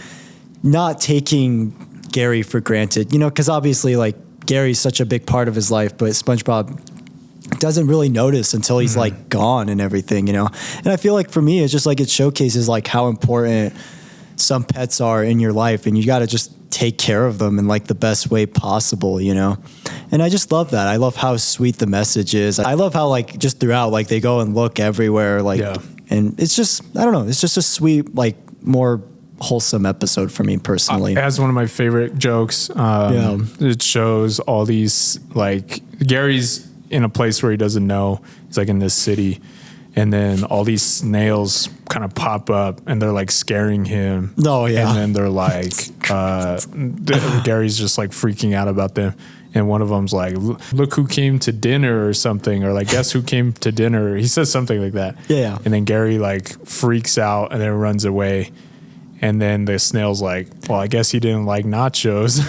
not taking Gary for granted, you know, cause obviously like Gary's such a big part of his life, but SpongeBob doesn't really notice until he's like gone and everything, you know? And I feel like for me, it's just like it showcases like how important some pets are in your life and you got to just take care of them in like the best way possible, you know? And I just love that. I love how sweet the message is. I love how like just throughout, like they go and look everywhere, like, and it's just, I don't know. It's just a sweet, like more wholesome episode for me personally. It has one of my favorite jokes. It shows all these, like Gary's in a place where he doesn't know. He's like in this city. And then all these snails kind of pop up and they're like scaring him. Oh, yeah. And then they're like, Gary's just like freaking out about them. And one of them's like, look who came to dinner or something. Or like, guess who came to dinner. He says something like that. Yeah. And then Gary like freaks out and then runs away. And then the snail's like, well, I guess he didn't like nachos.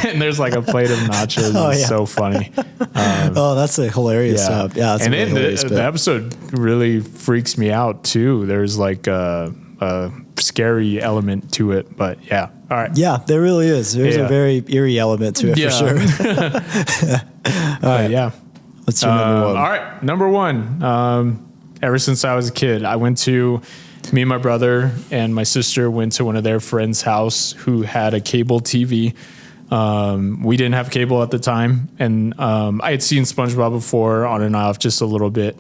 And there's like a plate of nachos. It's so funny. That's a hilarious. That's and a then the episode really freaks me out too. There's like a scary element to it, but yeah. All right. Yeah, there really is. There's a very eerie element to it for sure. All right. Yeah. What's your number 1? All right. Number 1. Ever since I was a kid, me and my brother and my sister went to one of their friends' house who had a cable TV. We didn't have cable at the time. And I had seen SpongeBob before on and off just a little bit.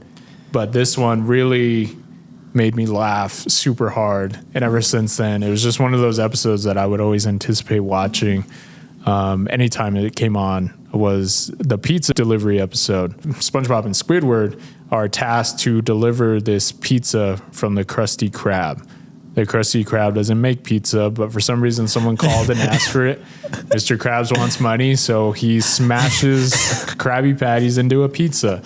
But this one really made me laugh super hard. And ever since then, it was just one of those episodes that I would always anticipate watching anytime it came on. Was the pizza delivery episode. SpongeBob and Squidward are tasked to deliver this pizza from the Krusty Krab. The Krusty Krab doesn't make pizza, but for some reason someone called and asked for it. Mr. Krabs wants money, so he smashes Krabby Patties into a pizza.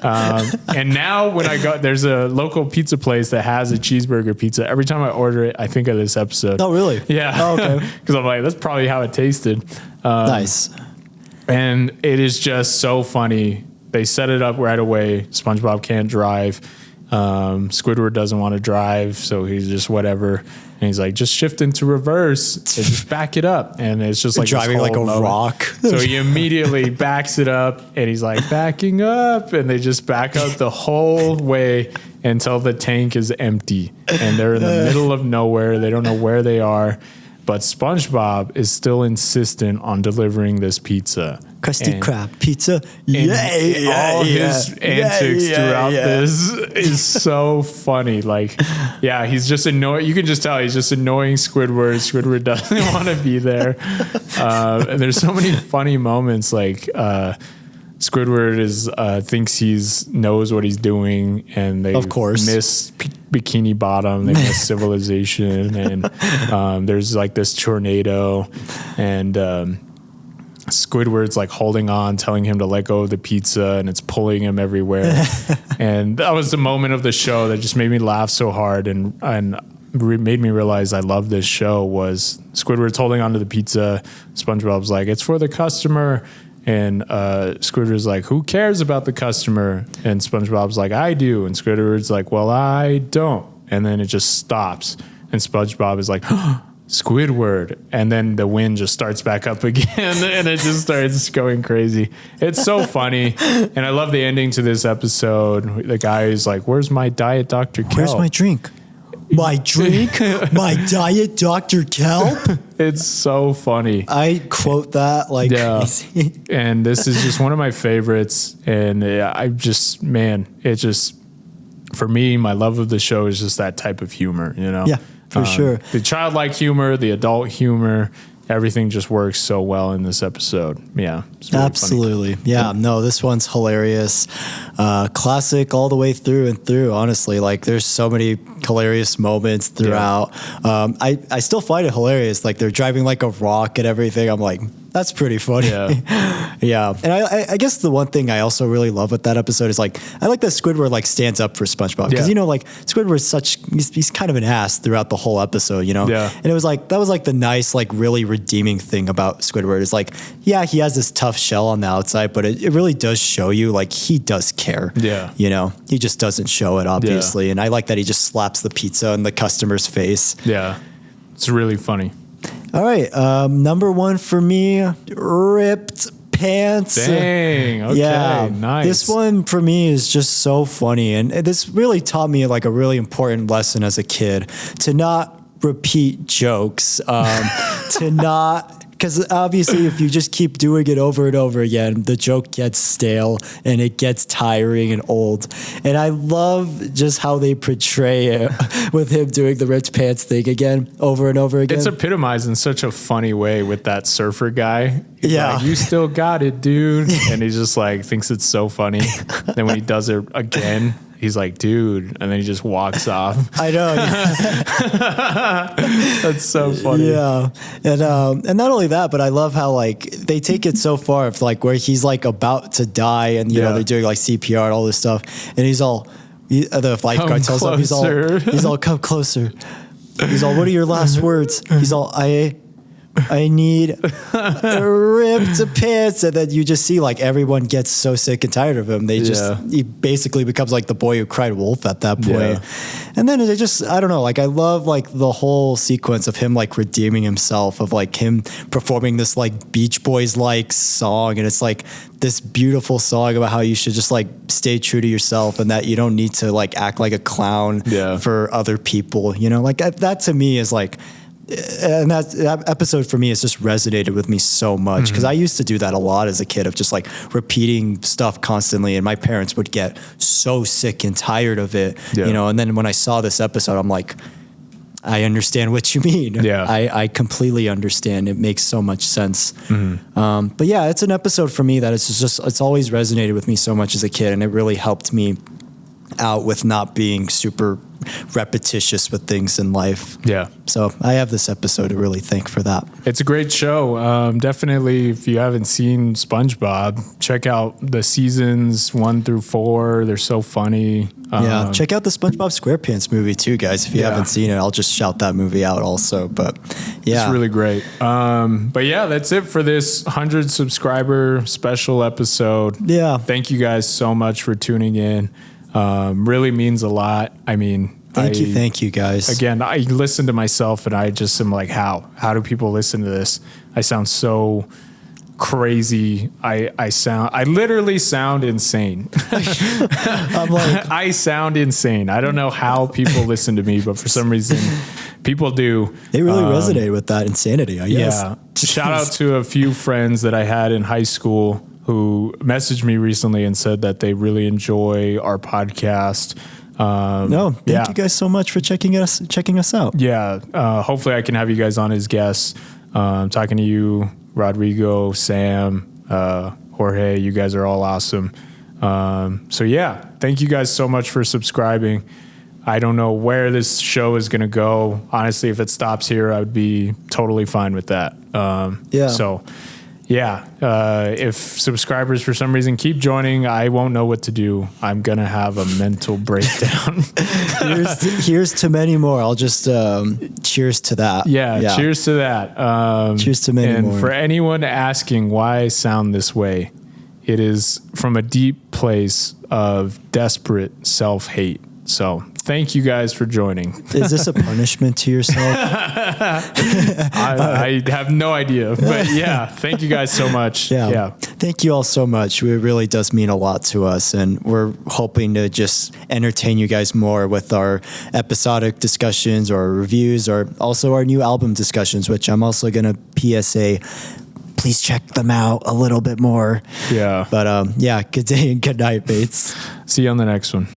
And now when there's a local pizza place that has a cheeseburger pizza. Every time I order it, I think of this episode. Oh, really? Yeah. Oh, okay. Because I'm like, that's probably how it tasted. Nice. And it is just so funny. They set it up right away. SpongeBob can't drive. Squidward doesn't want to drive, so he's just whatever. And he's like, just shift into reverse and just back it up. And it's just like driving like a rock. So he immediately backs it up and he's like backing up, and they just back up the whole way until the tank is empty. And they're in the middle of nowhere. They don't know where they are. But SpongeBob is still insistent on delivering this pizza. Krusty Krab pizza. All his antics throughout this is so funny. Like, he's just annoying. You can just tell he's just annoying Squidward. Squidward doesn't want to be there. And there's so many funny moments. Like, Squidward thinks knows what he's doing, and they of course miss Bikini Bottom, they miss Civilization, and there's like this tornado, and Squidward's like holding on, telling him to let go of the pizza, and it's pulling him everywhere. And that was the moment of the show that just made me laugh so hard, and made me realize I love this show. Was Squidward's holding onto the pizza, SpongeBob's like, it's for the customer. And Squidward's like, who cares about the customer? And SpongeBob's like, I do. And Squidward's like, well, I don't. And then it just stops. And SpongeBob is like, Squidward. And then the wind just starts back up again and it just starts going crazy. It's so funny. And I love the ending to this episode. The guy is like, where's my Diet Dr. Kelp? Where's my drink? My drink? My Diet Dr. Kelp? It's so funny. I quote that like crazy. And this is just one of my favorites. And it just, for me, my love of the show is just that type of humor, you know? Yeah, for sure. The childlike humor, the adult humor, everything just works so well in this episode. Yeah. It's really absolutely. funny. Yeah. No, this one's hilarious. Classic all the way through and through, honestly. Like there's so many hilarious moments throughout. Yeah. I still find it hilarious. Like they're driving like a rock and everything. I'm like, that's pretty funny. Yeah. Yeah. And I guess the one thing I also really love with that episode is like, I like that Squidward like stands up for SpongeBob. Because, you know, like Squidward's he's kind of an ass throughout the whole episode, you know? Yeah. And it was like, that was like the nice, like really redeeming thing about Squidward is like, yeah, he has this tough shell on the outside, but it really does show you like he does care. Yeah. You know, he just doesn't show it, obviously. Yeah. And I like that he just slaps the pizza in the customer's face. Yeah. It's really funny. All right. Number one for me, ripped pants. Dang. Okay. Yeah. Nice. This one for me is just so funny. And this really taught me like a really important lesson as a kid to not repeat jokes, to not, because obviously if you just keep doing it over and over again, the joke gets stale and it gets tiring and old. And I love just how they portray it with him doing the ripped pants thing again, over and over again. It's epitomized in such a funny way with that surfer guy. He's yeah. Like, you still got it, dude. And he just like thinks it's so funny. Then when he does it again, he's like, dude, and then he just walks off. I know. Yeah. That's so funny. Yeah. And not only that, but I love how like they take it so far of like where he's like about to die and you know they're doing like CPR and all this stuff. And he's all the lifeguard tells him he's all come closer. He's all, what are your last words? He's all, I need ripped pants. And then you just see like everyone gets so sick and tired of him. He basically becomes like the boy who cried wolf at that point. Yeah. And then it just, I don't know, like I love like the whole sequence of him like redeeming himself, of like him performing this like Beach Boys like song. And it's like this beautiful song about how you should just like stay true to yourself and that you don't need to like act like a clown for other people, you know, like that to me is like, and that episode for me has just resonated with me so much because I used to do that a lot as a kid of just like repeating stuff constantly, and my parents would get so sick and tired of it, you know. And then when I saw this episode, I'm like, I understand what you mean. Yeah, I completely understand. It makes so much sense. But yeah, it's an episode for me that it's always resonated with me so much as a kid, and it really helped me out with not being super repetitious with things in life. Yeah. So I have this episode to really thank for that. It's a great show. Definitely, if you haven't seen SpongeBob, check out the seasons 1 through 4. They're so funny. Yeah. Check out the SpongeBob SquarePants movie too, guys. If you haven't seen it, I'll just shout that movie out also. But yeah, it's really great. But yeah, that's it for this 100 subscriber special episode. Yeah. Thank you guys so much for tuning in. Really means a lot. I mean, thank you guys. Again, I listen to myself and I just am like, how do people listen to this? I sound so crazy. I literally sound insane. I'm like, I sound insane. I don't know how people listen to me, but for some reason people do. They really resonate with that insanity, I guess. Yeah. Shout out to a few friends that I had in high school who messaged me recently and said that they really enjoy our podcast. Thank you guys so much for checking us out. Yeah. Hopefully I can have you guys on as guests. Talking to you, Rodrigo, Sam, Jorge, you guys are all awesome. So yeah, thank you guys so much for subscribing. I don't know where this show is going to go. Honestly, if it stops here, I would be totally fine with that. So yeah, if subscribers for some reason keep joining, I won't know what to do. I'm going to have a mental breakdown. Here's to many more. I'll just cheers to that. Yeah, cheers to that. Cheers to many more. And for anyone asking why I sound this way, it is from a deep place of desperate self-hate. So thank you guys for joining. Is this a punishment to yourself? I have no idea, but yeah, thank you guys so much. Yeah. Thank you all so much. It really does mean a lot to us. And we're hoping to just entertain you guys more with our episodic discussions or reviews, or also our new album discussions, which I'm also going to PSA. Please check them out a little bit more. Yeah. But yeah, good day and good night, Bates. See you on the next one.